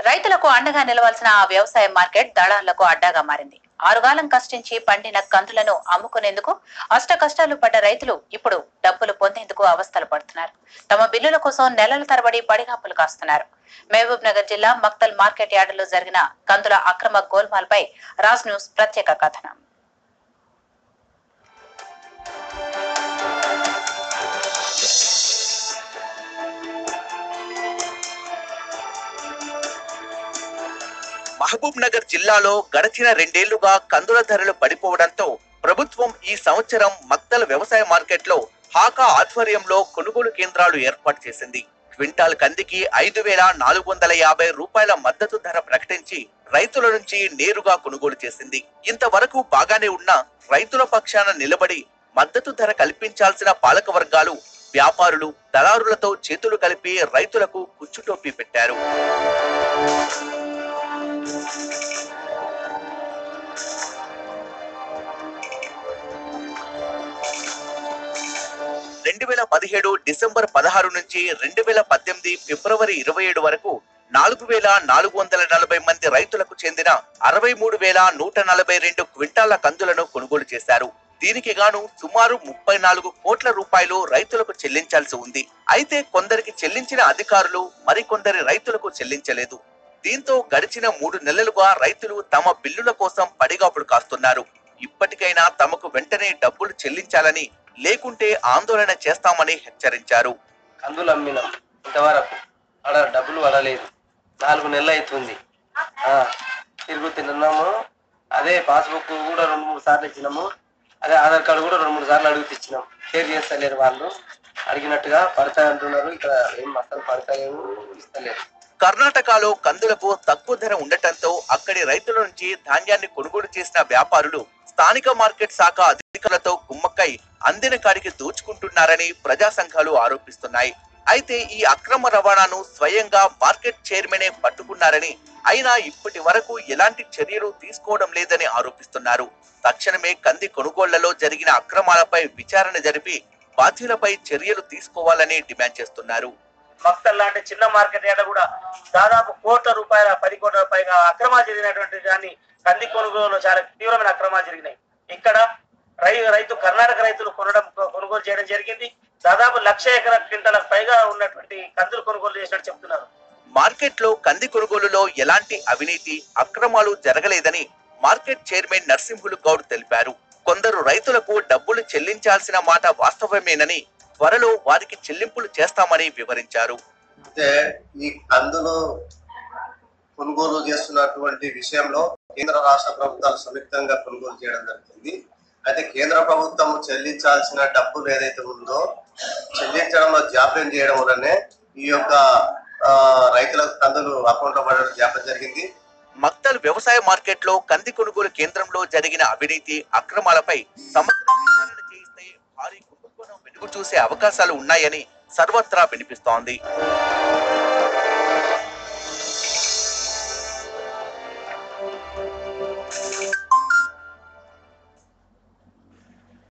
రైతులకు అండగా నిలవాల్సిన ఆ వ్యవసాయ మార్కెట్ దళారులకు అడ్డాగా మారింది. ఆరుగాలం కష్టించి పండిన కందులను అమ్ముకునేందుకు అష్ట కష్టాలు పడ్డ రైతులు ఇప్పుడు డబ్బులు పొందేందుకు అవస్థలు పడుతున్నారు. తమ బిల్లుల కోసం నెలల తరబడి పడిగాపులు కాస్తున్నారు. మహబూబ్ నగర్ జిల్లా మక్తల్ మార్కెట్ యార్డులో జరిగిన కందుల అక్రమ గోల్మాల్పై రాజ్ న్యూస్ ప్రత్యేక కథనం. మహబూబ్ నగర్ జిల్లాలో గడచిన 2 ఏళ్లుగా కందుల ధరలు పడిపోవడంతో ప్రభుత్వం ఈ సంవత్సరం మక్తల్ వ్యవసాయ మార్కెట్ లో హాకా ఆధ్వర్యంలో కొనుగోలు కేంద్రాలు ఏర్పాటు చేసింది. క్వింటాల్ కందికి 5,450 రూపాయల మద్దతు ధర ప్రకటించి రైతుల నుంచి నేరుగా కొనుగోలు చేసింది. ఇంతవరకు బాగానే ఉన్న రైతుల పక్షాన నిలబడి మద్దతు ధర కల్పించాల్సిన పాలక వర్గాలు, వ్యాపారులు, దళారులతో చేతులు కలిపి రైతులకు కుచ్చుటోపీ పెట్టారు. 2017 డిసెంబర్ 16 నుంచి 2018 ఫిబ్రవరి 27 వరకు 4,440 మంది రైతులకు చెందిన 63,142 క్వింటాల కందులను కొనుగోలు చేశారు. దీనికి గాను సుమారు 34 కోట్ల రూపాయలు రైతులకు చెల్లించాల్సి ఉంది. అయితే కొందరికి చెల్లించిన అధికారులు మరికొందరి రైతులకు చెల్లించలేదు. దీంతో గడిచిన 3 నెలలుగా రైతులు తమ బిల్లుల కోసం పడిగాపులు కాస్తున్నారు. ఇప్పటికైనా తమకు వెంటనే డబ్బులు చెల్లించాలని, లేకుంటే ఆందోళన చేస్తామని హెచ్చరించారు. కందులు అమ్మినాం, ఇంతవరకు అక్కడ డబ్బులు పడలేదు. 4 నెలలు అవుతుంది. తిరుగుతున్నాము. అదే పాస్బుక్ కూడా 2-3 సార్లు ఇచ్చినాము. అదే ఆధార్ కార్డు కూడా 2-3 సార్లు అడుగుతిచ్చినాం. షేర్ చేస్తలేరు. వాళ్ళు అడిగినట్టుగా పడతాయి అంటున్నారు. ఇక్కడ ఏం అసలు పడతాయేమో ఇస్తలేరు. కర్ణాటకలో కందులకు తక్కువ ధర ఉండటంతో అక్కడి రైతుల నుంచి ధాన్యాన్ని కొనుగోలు చేసిన వ్యాపారులు స్థానిక మార్కెట్ శాఖ అధికారులతో కుమ్మక్కై అందిన కాడికి దోచుకుంటున్నారని ప్రజా సంఘాలు ఆరోపిస్తున్నాయి. అయితే ఈ అక్రమ రవాణాను స్వయంగా మార్కెట్ చైర్మనే పట్టుకున్నారని, అయినా ఇప్పటి వరకు ఎలాంటి చర్యలు తీసుకోవడం లేదని ఆరోపిస్తున్నారు. తక్షణమే కంది కొనుగోళ్లలో జరిగిన అక్రమాలపై విచారణ జరిపి బాధ్యులపై చర్యలు తీసుకోవాలని డిమాండ్ చేస్తున్నారు. మక్తల్ లాంటి చిన్న మార్కెట్ యార్డ్ కూడా దాదాపు 10 కోట్ల పైగా అక్రమాలు జరిగినటువంటి దాన్ని కంది కొనుగోలు చాలా తీవ్రమైన అక్రమాలు జరిగినాయి. ఇక్కడ రైతు కర్ణాటక రైతులు కొనుగోలు చేయడం జరిగింది. దాదాపు 1,00,000 ఎకరాల క్వింటాలకు పైగా ఉన్నటువంటి కందులు కొనుగోలు చేసినట్టు చెప్తున్నారు. మార్కెట్ లో కంది కొనుగోలులో ఎలాంటి అవినీతి, అక్రమాలు జరగలేదని మార్కెట్ చైర్మన్ నర్సింహులు గౌడ్ తెలిపారు. కొందరు రైతులకు డబ్బులు చెల్లించాల్సిన మాట వాస్తవమేనని, త్వరలో వారికి చెల్లింపులు చేస్తామని వివరించారు. ఈ కందులు కొనుగోలు చేస్తున్నటువంటి విషయంలో కేంద్ర రాష్ట్ర ప్రభుత్వాలు సంయుక్తంగా కొనుగోలు చేయడం జరుగుతుంది. అయితే కేంద్ర ప్రభుత్వం చెల్లించాల్సిన డబ్బులు ఏదైతే ఉందో చెల్లించడంలో జాప్యం చేయడం వల్లనే ఈ యొక్క రైతులకు కందులు అకౌంట్ లో పడడం జాప్యం జరిగింది. మక్తల్ వ్యవసాయ మార్కెట్ లో కంది కొనుగోలు కేంద్రంలో జరిగిన అవినీతి, అక్రమాలపై సమగ్ర విచారణ చేయిస్తే భారీ కుంభకోణం వెలుగు చూసే అవకాశాలు ఉన్నాయని సర్వత్రా వినిపిస్తోంది.